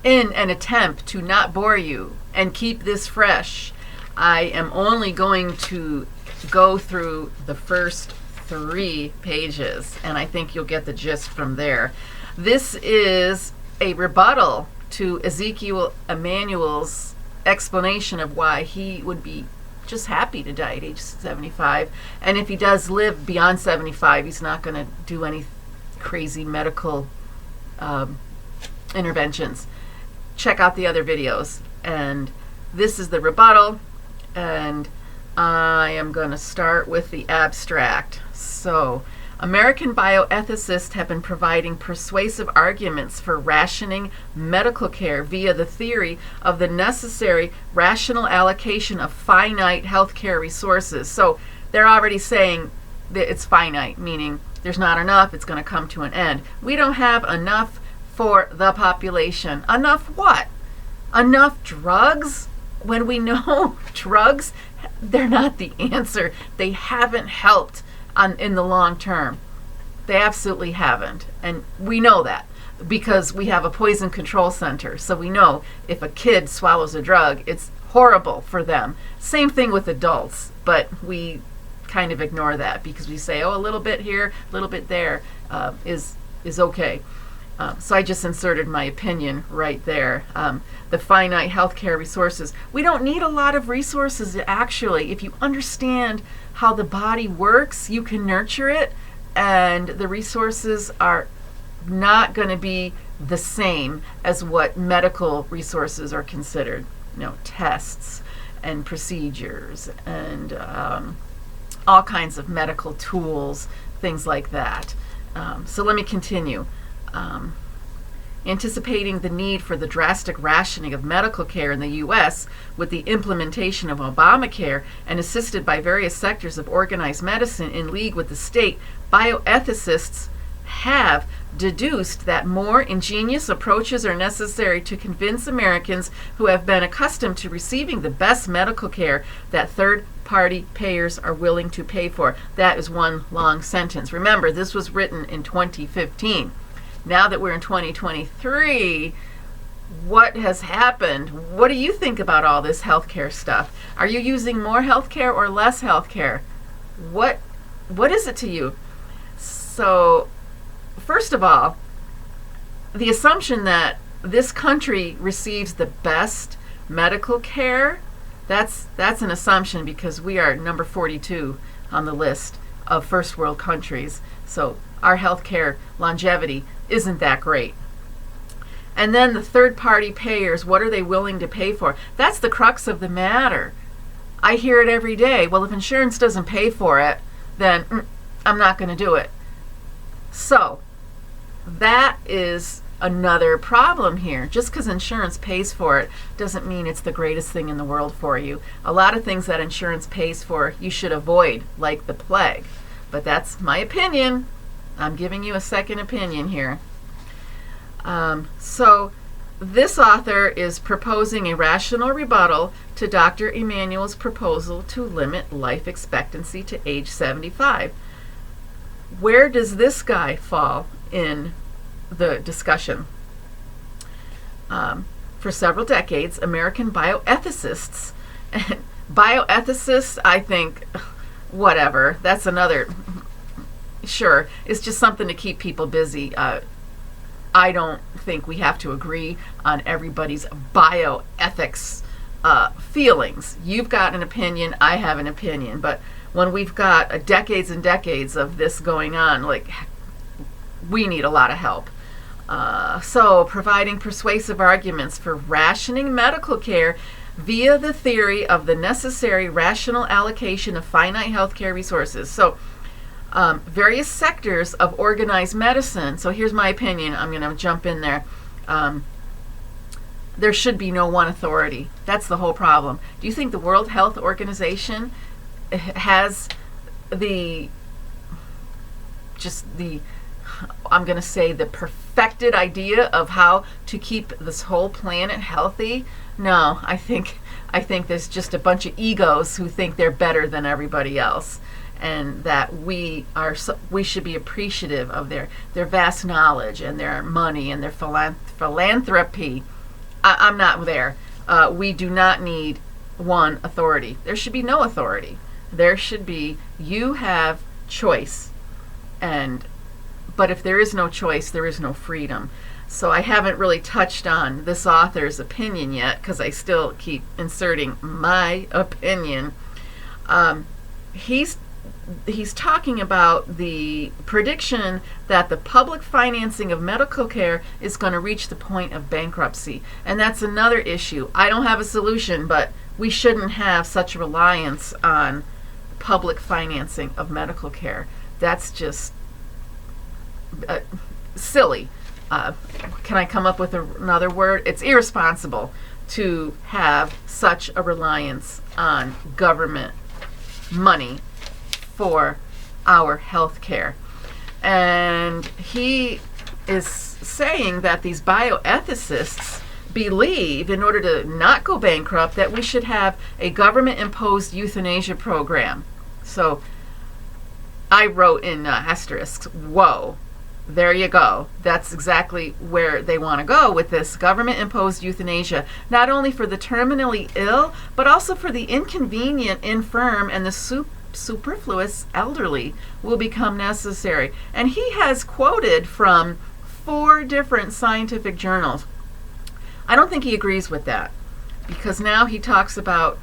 in an attempt to not bore you and keep this fresh, I am only going to go through the first 3 pages, and I think you'll get the gist from there. This is a rebuttal to Ezekiel Emanuel's explanation of why he would be just happy to die at age 75. And if he does live beyond 75, he's not going to do any crazy medical interventions. Check out the other videos. And this is the rebuttal. And I am going to start with the abstract. So, American bioethicists have been providing persuasive arguments for rationing medical care via the theory of the necessary rational allocation of finite healthcare resources. So they're already saying that it's finite, meaning there's not enough, it's going to come to an end. We don't have enough for the population. Enough what? Enough drugs? When we know drugs, they're not the answer. They haven't helped in the long term. They absolutely haven't. And we know that because we have a poison control center. So we know if a kid swallows a drug, it's horrible for them. Same thing with adults, but we kind of ignore that because we say, oh, a little bit here, a little bit there is okay. So I just inserted my opinion right there. The finite healthcare resources. We don't need a lot of resources, actually. If you understand how the body works, you can nurture it, and the resources are not going to be the same as what medical resources are considered. Tests and procedures and all kinds of medical tools, things like that. So let me continue. Anticipating the need for the drastic rationing of medical care in the U.S. with the implementation of Obamacare and assisted by various sectors of organized medicine in league with the state, bioethicists have deduced that more ingenious approaches are necessary to convince Americans who have been accustomed to receiving the best medical care that third-party payers are willing to pay for. That is one long sentence. Remember, this was written in 2015. Now that we're in 2023, what has happened? What do you think about all this healthcare stuff? Are you using more healthcare or less healthcare? What is it to you? So, first of all, the assumption that this country receives the best medical care, that's an assumption because we are number 42 on the list of first world countries. So our healthcare longevity isn't that great. And then the third-party payers, what are they willing to pay for? That's the crux of the matter. I hear it every day. Well, if insurance doesn't pay for it, then I'm not going to do it. So that is another problem here. Just because insurance pays for it doesn't mean it's the greatest thing in the world for you. A lot of things that insurance pays for you should avoid, like the plague. But that's my opinion. I'm giving you a second opinion here. So this author is proposing a rational rebuttal to Dr. Emanuel's proposal to limit life expectancy to age 75. Where does this guy fall in the discussion? For several decades, American bioethicists, I think, whatever, that's another, sure, it's just something to keep people busy. I don't think we have to agree on everybody's bioethics feelings. You've got an opinion, I have an opinion, but when we've got decades and decades of this going on, like, we need a lot of help. So, providing persuasive arguments for rationing medical care via the theory of the necessary rational allocation of finite healthcare resources. So, various sectors of organized medicine. So here's my opinion. I'm going to jump in there. There should be no one authority. That's the whole problem. Do you think the World Health Organization has I'm going to say the perfected idea of how to keep this whole planet healthy? No, I think there's just a bunch of egos who think they're better than everybody else. And that we should be appreciative of their vast knowledge and their money and their philanthropy. I'm not there. We do not need one authority. There should be no authority. There should be, you have choice. But if there is no choice, there is no freedom. So I haven't really touched on this author's opinion yet, because I still keep inserting my opinion. He's talking about the prediction that the public financing of medical care is going to reach the point of bankruptcy. And that's another issue. I don't have a solution, but we shouldn't have such reliance on public financing of medical care. That's just silly. Can I come up with another word? It's irresponsible to have such a reliance on government money for our health care. And he is saying that these bioethicists believe, in order to not go bankrupt, that we should have a government-imposed euthanasia program. So I wrote in asterisks, whoa, there you go. That's exactly where they want to go with this government-imposed euthanasia, not only for the terminally ill, but also for the inconvenient, infirm, and the superfluous elderly will become necessary. And he has quoted from 4 different scientific journals. I don't think he agrees with that, because now he talks about,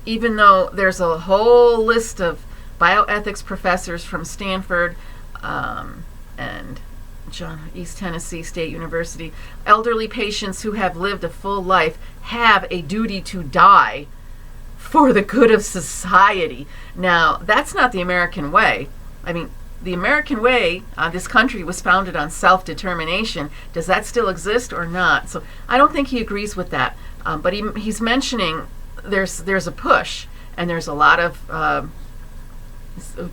even though there's a whole list of bioethics professors from Stanford and East Tennessee State University, elderly patients who have lived a full life have a duty to die for the good of society. Now, that's not the American way. I mean, the American way, this country was founded on self-determination. Does that still exist or not? So I don't think he agrees with that. But he's mentioning there's a push, and there's a lot of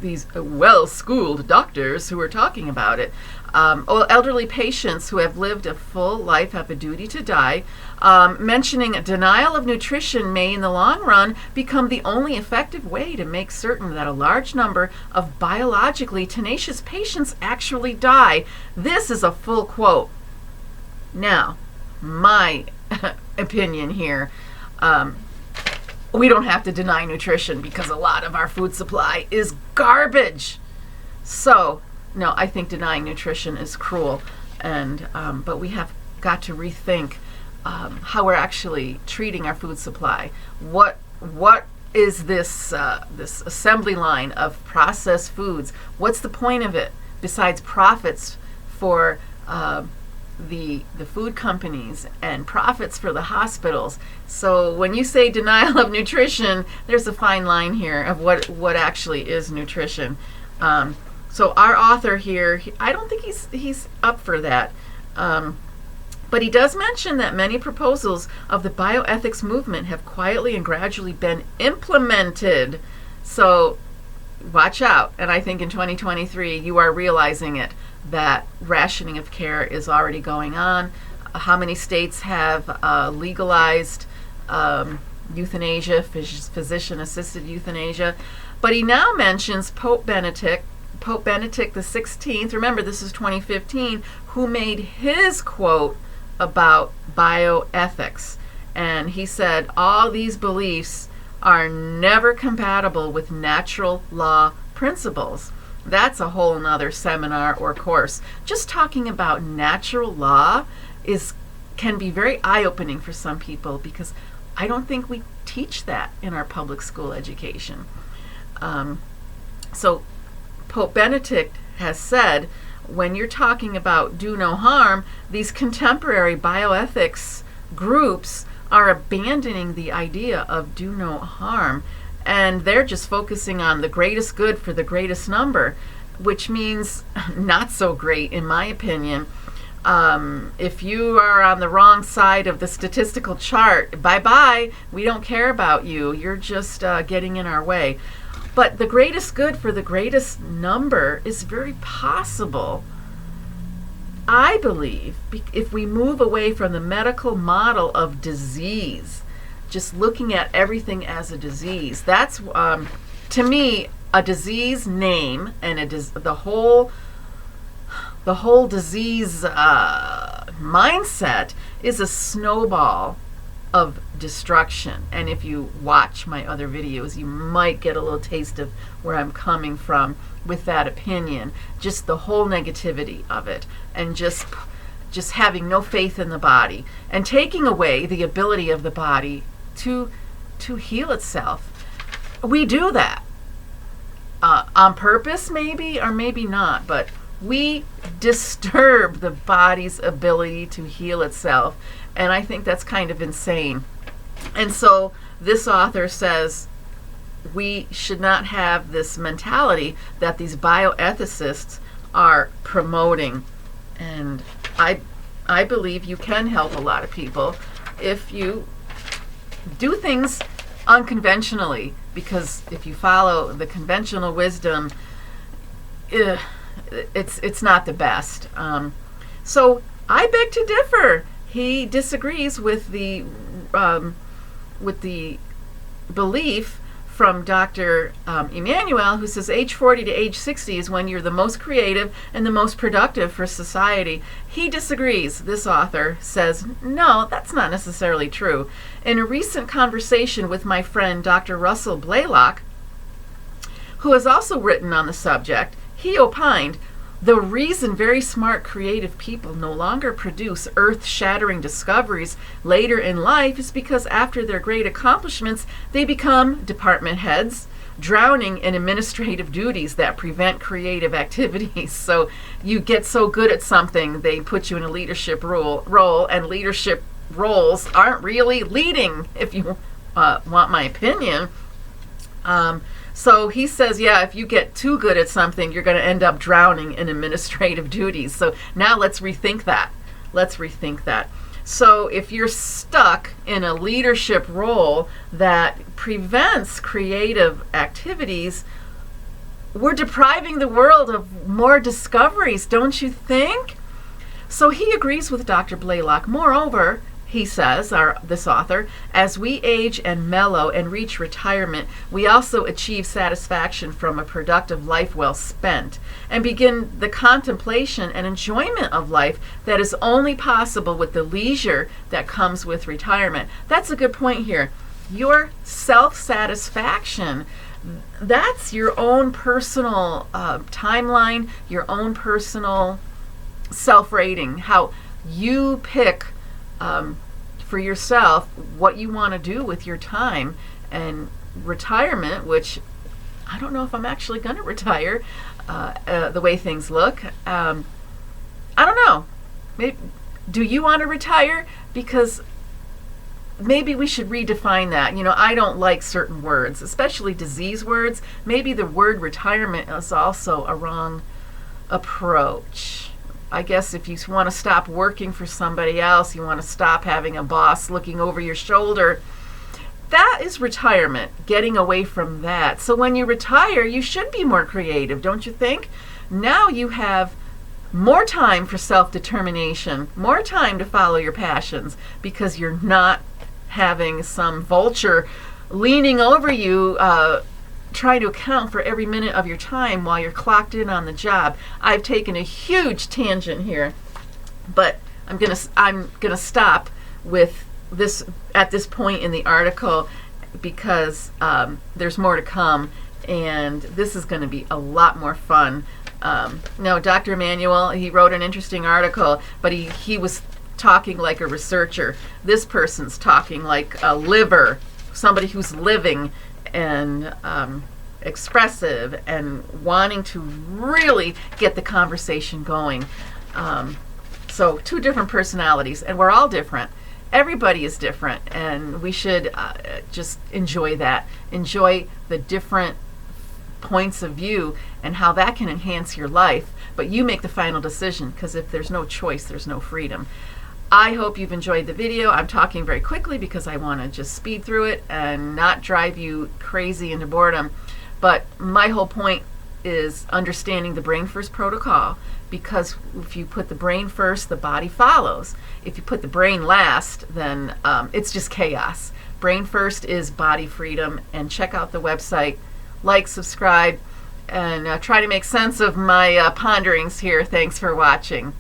these well-schooled doctors who are talking about it. Elderly patients who have lived a full life have a duty to die. Mentioning denial of nutrition may, in the long run, become the only effective way to make certain that a large number of biologically tenacious patients actually die. This is a full quote. Now, my opinion here, we don't have to deny nutrition because a lot of our food supply is garbage. So, no, I think denying nutrition is cruel, and but we have got to rethink how we're actually treating our food supply. What is this this assembly line of processed foods? What's the point of it besides profits for the food companies and profits for the hospitals? So when you say denial of nutrition, there's a fine line here of what actually is nutrition. So our author here, I don't think he's up for that. But he does mention that many proposals of the bioethics movement have quietly and gradually been implemented. So watch out. And I think in 2023, you are realizing it, that rationing of care is already going on. How many states have legalized euthanasia, physician-assisted euthanasia? But he now mentions Pope Benedict the 16th, remember this is 2015, who made his quote about bioethics. And he said, all these beliefs are never compatible with natural law principles. That's a whole nother seminar or course. Just talking about natural law can be very eye-opening for some people, because I don't think we teach that in our public school education. So Pope Benedict has said, when you're talking about do no harm, these contemporary bioethics groups are abandoning the idea of do no harm, and they're just focusing on the greatest good for the greatest number, which means not so great, in my opinion. If you are on the wrong side of the statistical chart, bye-bye, we don't care about you. You're just getting in our way. But the greatest good for the greatest number is very possible, I believe, if we move away from the medical model of disease, just looking at everything as a disease. That's, to me, a disease name and the whole disease mindset is a snowball of destruction. And if you watch my other videos, you might get a little taste of where I'm coming from with that opinion. Just the whole negativity of it, and just having no faith in the body, and taking away the ability of the body to heal itself. We do that on purpose, maybe, or maybe not, but we disturb the body's ability to heal itself. And I think that's kind of insane. And so this author says we should not have this mentality that these bioethicists are promoting. And I believe you can help a lot of people if you do things unconventionally, because if you follow the conventional wisdom, it's not the best. So I beg to differ. He disagrees with the belief from Dr. Emanuel, who says age 40 to age 60 is when you're the most creative and the most productive for society. He disagrees. This author says, no, that's not necessarily true. In a recent conversation with my friend Dr. Russell Blaylock, who has also written on the subject, he opined, the reason very smart, creative people no longer produce earth-shattering discoveries later in life is because after their great accomplishments, they become department heads, drowning in administrative duties that prevent creative activities. So you get so good at something, they put you in a leadership role, and leadership roles aren't really leading, if you want my opinion. So he says, yeah, if you get too good at something, you're going to end up drowning in administrative duties. So now let's rethink that. So if you're stuck in a leadership role that prevents creative activities, we're depriving the world of more discoveries, don't you think? So he agrees with Dr. Blaylock. Moreover, he says, this author, as we age and mellow and reach retirement, we also achieve satisfaction from a productive life well spent, and begin the contemplation and enjoyment of life that is only possible with the leisure that comes with retirement. That's a good point here. Your self-satisfaction, that's your own personal timeline, your own personal self-rating, how you pick for yourself what you want to do with your time. And retirement, which I don't know if I'm actually going to retire the way things look. I don't know. Maybe, do you want to retire? Because maybe we should redefine that. You know, I don't like certain words, especially disease words. Maybe the word retirement is also a wrong approach. I guess if you want to stop working for somebody else, you want to stop having a boss looking over your shoulder, that is retirement, getting away from that. So when you retire, you should be more creative, don't you think? Now you have more time for self-determination, more time to follow your passions, because you're not having some vulture leaning over you, try to account for every minute of your time while you're clocked in on the job. I've taken a huge tangent here, but I'm gonna stop with this at this point in the article, because there's more to come, and this is going to be a lot more fun. No, Dr. Emanuel, he wrote an interesting article, but he was talking like a researcher. This person's talking like a liver, somebody who's living and expressive and wanting to really get the conversation going. So two different personalities, and we're all different. Everybody is different, and we should just enjoy that. Enjoy the different points of view and how that can enhance your life. But you make the final decision, because if there's no choice, there's no freedom. I hope you've enjoyed the video. I'm talking very quickly because I want to just speed through it and not drive you crazy into boredom. But my whole point is understanding the brain first protocol, because if you put the brain first, the body follows. If you put the brain last, then it's just chaos. Brain first is body freedom. And check out the website, like, subscribe, and try to make sense of my ponderings here. Thanks for watching.